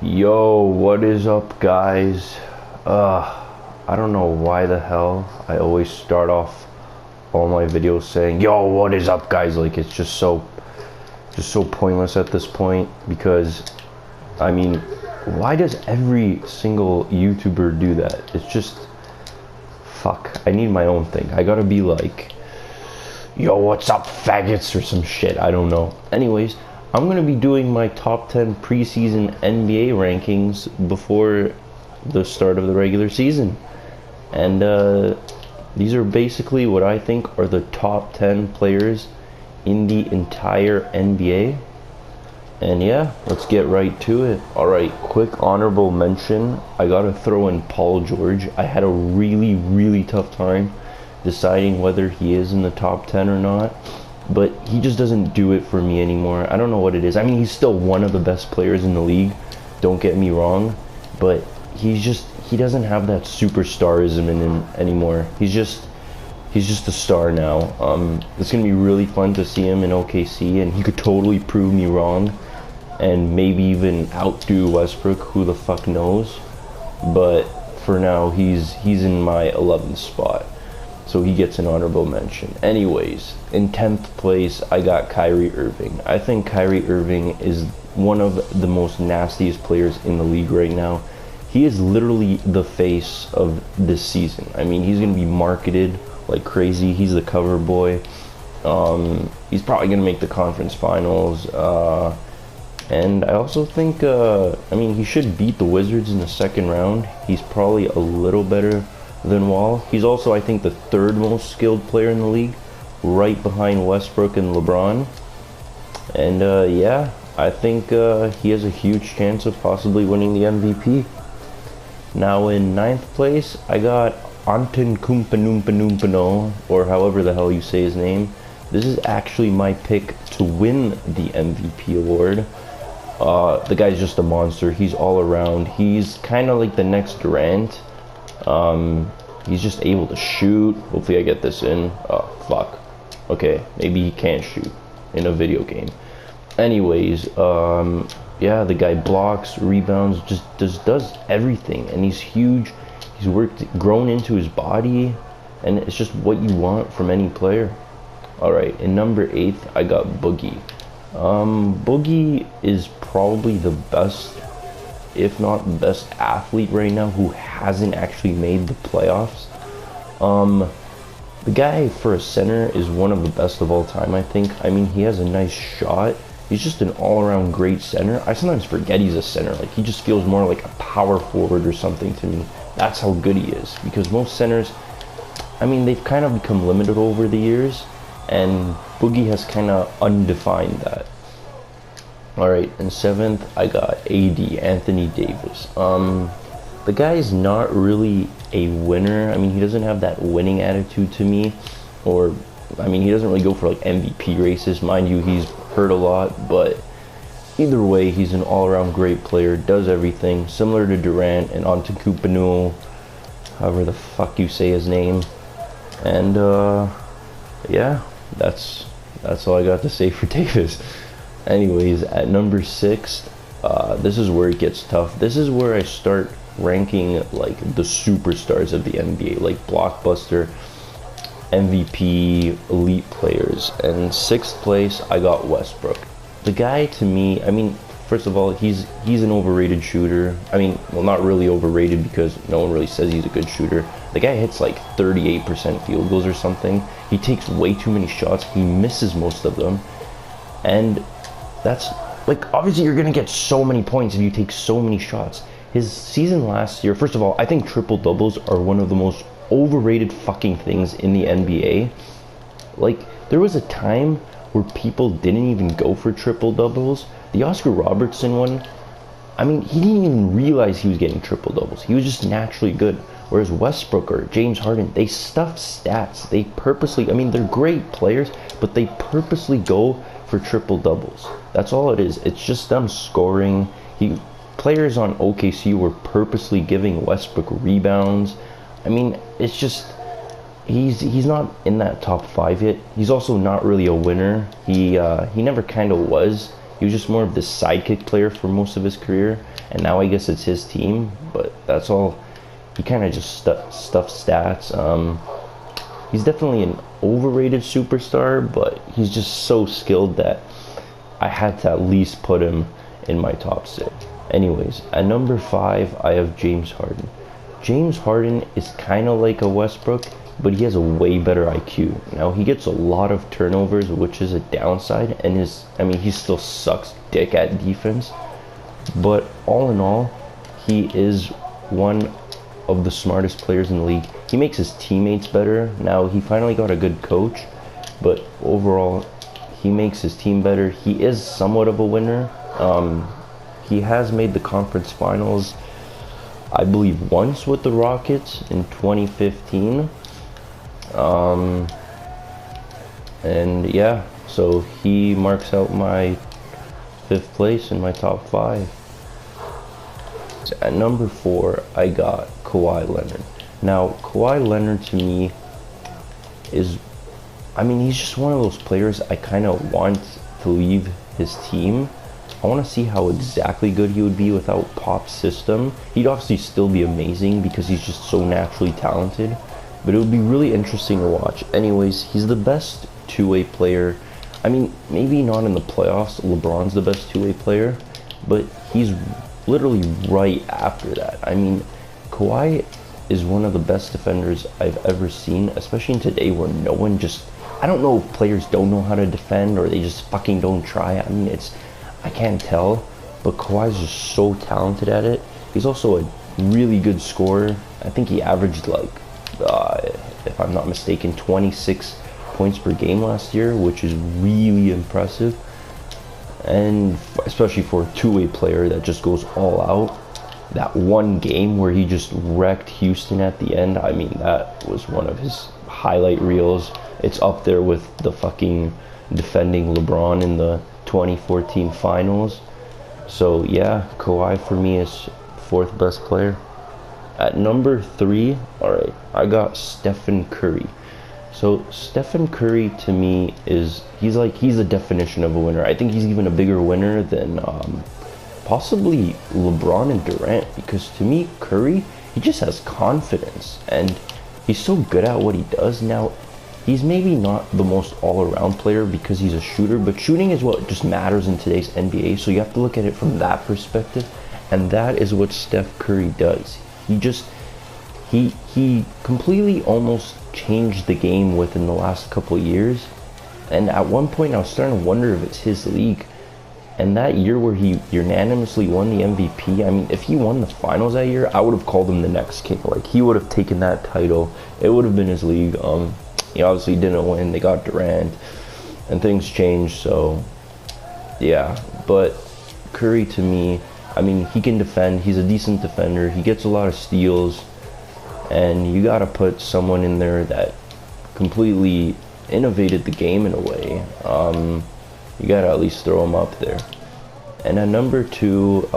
Yo, what is up, guys? I don't know why the hell I always start off all my videos saying, "Yo, what is up, guys?" Like it's just so pointless at this point because, I mean, why does every single YouTuber do that? It's just, fuck. I need my own thing. I gotta be like, "Yo, what's up, faggots?" or some shit. I don't know. Anyways, I'm going to be doing my top 10 preseason NBA rankings before the start of the regular season. And these are basically what I think are the top 10 players in the entire NBA. And yeah, let's get right to it. Alright, quick honorable mention. I got to throw in Paul George. I had a really tough time deciding whether he is in the top 10 or not. But he just doesn't do it for me anymore. I don't know what it is. I mean, he's still one of the best players in the league, don't get me wrong, but he doesn't have that superstarism in him anymore. He's just a star now. It's gonna be really fun to see him in OKC, and he could totally prove me wrong and maybe even outdo Westbrook. Who the fuck knows? But for now, he's in my 11th spot. So he gets an honorable mention. Anyways, in 10th place, I got Kyrie Irving. I think Kyrie Irving is one of the most nastiest players in the league right now. He is literally the face of this season. I mean, he's going to be marketed like crazy. He's the cover boy. He's probably going to make the conference finals. And I also think, I mean, he should beat the Wizards in the second round. He's probably a little better than Wall. He's also, I think, the third most skilled player in the league, right behind Westbrook and LeBron. And yeah, I think he has a huge chance of possibly winning the MVP. Now in 9th place, I got Antetokounmpo, or however the hell you say his name. This is actually my pick to win the MVP award. The guy's just a monster. He's all around. He's kind of like the next Durant. He's just able to shoot. Hopefully I get this in. Oh, fuck. Okay, maybe he can't shoot in a video game. Anyways, yeah, the guy blocks, rebounds, just does everything. And he's huge. He's grown into his body. And it's just what you want from any player. Alright, in number 8, I got Boogie. Boogie is probably the best, if not best athlete right now who hasn't actually made the playoffs. The guy for a center is one of the best of all time, I think. I mean, he has a nice shot. He's just an all-around great center. I sometimes forget he's a center. Like, he just feels more like a power forward or something to me. That's how good he is. Because most centers, I mean, they've kind of become limited over the years, and Boogie has kind of undefined that. Alright, in 7th, I got AD, Anthony Davis. The guy is not really a winner. I mean, he doesn't have that winning attitude to me. Or, I mean, he doesn't really go for, like, MVP races. Mind you, he's hurt a lot. But either way, he's an all-around great player. Does everything. Similar to Durant and Antetokounmpo, however the fuck you say his name. And, yeah, that's all I got to say for Davis. Anyways, at number 6, this is where it gets tough. This is where I start ranking like the superstars of the NBA, like blockbuster, MVP, elite players. And 6th place, I got Westbrook. The guy, to me, I mean, first of all, he's an overrated shooter. I mean, well, not really overrated because no one really says he's a good shooter. The guy hits like 38% field goals or something. He takes way too many shots. He misses most of them. And that's, like, obviously you're gonna get so many points if you take so many shots. His season last year, first of all, I think triple doubles are one of the most overrated fucking things in the NBA. Like, there was a time where people didn't even go for triple doubles. The Oscar Robertson one, I mean, he didn't even realize he was getting triple doubles. He was just naturally good. Whereas Westbrook or James Harden, they stuff stats. They purposely, I mean, they're great players, but they purposely go for triple doubles. That's all it is. It's just them scoring. Players on OKC were purposely giving Westbrook rebounds. I mean, it's just, he's not in that top 5 yet. He's also not really a winner. He never kind of was. He was just more of the sidekick player for most of his career, and now I guess it's his team, but that's all. He kind of just stuffs stats. He's definitely an overrated superstar, but he's just so skilled that I had to at least put him in my top 6. Anyways, at number 5, I have James Harden. James Harden is kind of like a Westbrook, but he has a way better IQ. Now, he gets a lot of turnovers, which is a downside, and he still sucks dick at defense. But all in all, he is one of the smartest players in the league. He makes his teammates better. Now, he finally got a good coach, but overall, he makes his team better. He is somewhat of a winner. He has made the conference finals, I believe, once with the Rockets in 2015. And yeah, so he marks out my 5th place in my top 5. At number 4, I got Kawhi Leonard. Now, Kawhi Leonard to me is, he's just one of those players I kind of want to leave his team. I want to see how exactly good he would be without Pop's system. He'd obviously still be amazing because he's just so naturally talented, but it would be really interesting to watch. Anyways, he's the best two-way player. Maybe not in the playoffs. LeBron's the best two-way player, but he's literally right after that. Kawhi is one of the best defenders I've ever seen, especially in today where no one just, I don't know if players don't know how to defend or they just fucking don't try. I can't tell, but Kawhi's just so talented at it. He's also a really good scorer. I think he averaged if I'm not mistaken, 26 points per game last year, which is really impressive. And especially for a two-way player that just goes all out. That one game where he just wrecked Houston at the end, that was one of his highlight reels. It's up there with the fucking defending LeBron in the 2014 finals. So yeah, Kawhi for me is 4th best player. At number 3, alright, I got Stephen Curry. So Stephen Curry to me he's the definition of a winner. I think he's even a bigger winner than possibly LeBron and Durant, because to me Curry, he just has confidence and he's so good at what he does. Now, he's maybe not the most all-around player because he's a shooter, but shooting is what just matters in today's NBA, so you have to look at it from that perspective, and that is what Steph Curry does. He completely almost changed the game within the last couple of years, and at one point I was starting to wonder if it's his league. And that year where he unanimously won the MVP, if he won the finals that year, I would have called him the next king. He would have taken that title. It would have been his league. He obviously didn't win. They got Durant, and things changed. So, yeah. But Curry, to me, he can defend. He's a decent defender. He gets a lot of steals. And you got to put someone in there that completely innovated the game in a way. You got to at least throw him up there. And at number 2,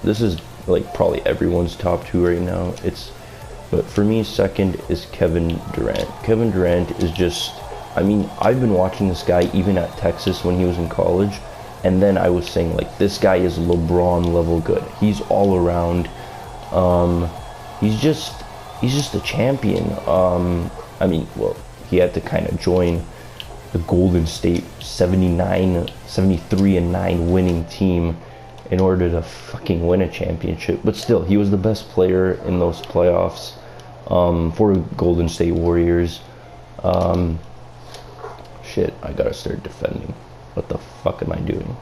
this is probably everyone's top 2 right now. But for me, second is Kevin Durant. Kevin Durant is just, I've been watching this guy even at Texas when he was in college, and then I was saying this guy is LeBron level good. He's all around. He's just a champion. He had to kind of join the Golden State 73-9 winning team in order to fucking win a championship. But still, he was the best player in those playoffs for Golden State Warriors. Shit, I gotta start defending. What the fuck am I doing?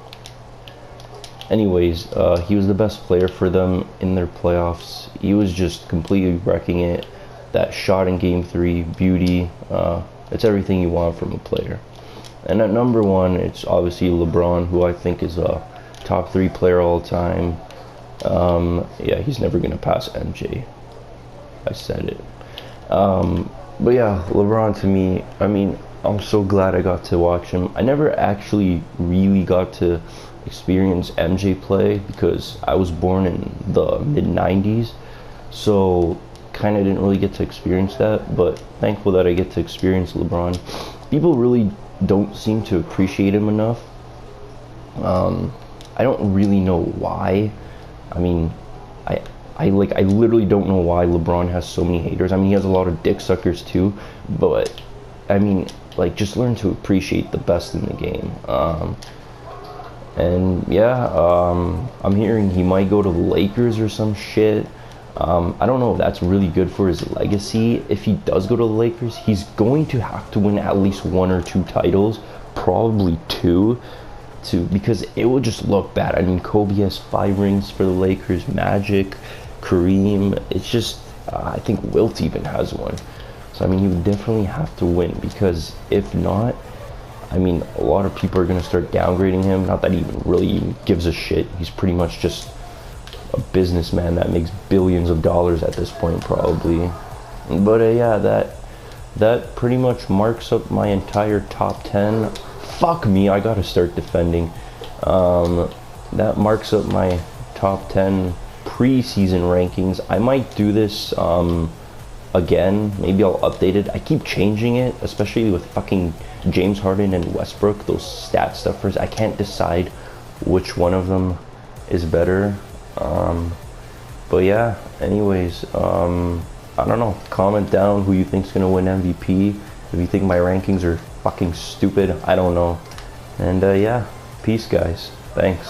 Anyways, he was the best player for them in their playoffs. He was just completely wrecking it. That shot in Game 3, beauty. It's everything you want from a player. And at number 1, it's obviously LeBron, who I think is a top 3 player all time. Yeah, he's never going to pass MJ. I said it. But yeah, LeBron to me, I'm so glad I got to watch him. I never actually really got to experience MJ play because I was born in the mid-90s. So kind of didn't really get to experience that, but thankful that I get to experience LeBron. People really don't seem to appreciate him enough. I don't really know why. I mean, I I literally don't know why LeBron has so many haters. I mean, he has a lot of dick suckers too, but I mean, like, just learn to appreciate the best in the game. And yeah, I'm hearing he might go to the Lakers or some shit. I don't know if that's really good for his legacy. If he does go to the Lakers, he's going to have to win at least 1 or 2 titles, probably 2, because it would just look bad. I mean, Kobe has 5 rings for the Lakers, Magic, Kareem. It's just, I think Wilt even has 1. So I mean, he would definitely have to win, because if not, I mean, a lot of people are going to start downgrading him. Not that he really gives a shit. He's pretty much just a businessman that makes billions of dollars at this point, probably. But yeah, that pretty much marks up my entire top 10. Fuck me, I gotta start defending. That marks up my top 10 preseason rankings. I might do this again. Maybe I'll update it. I keep changing it, especially with fucking James Harden and Westbrook, those stat stuffers. I can't decide which one of them is better. But yeah, anyways, I don't know. Comment down who you think's gonna win MVP. If you think my rankings are fucking stupid, I don't know. And yeah, peace, guys. Thanks.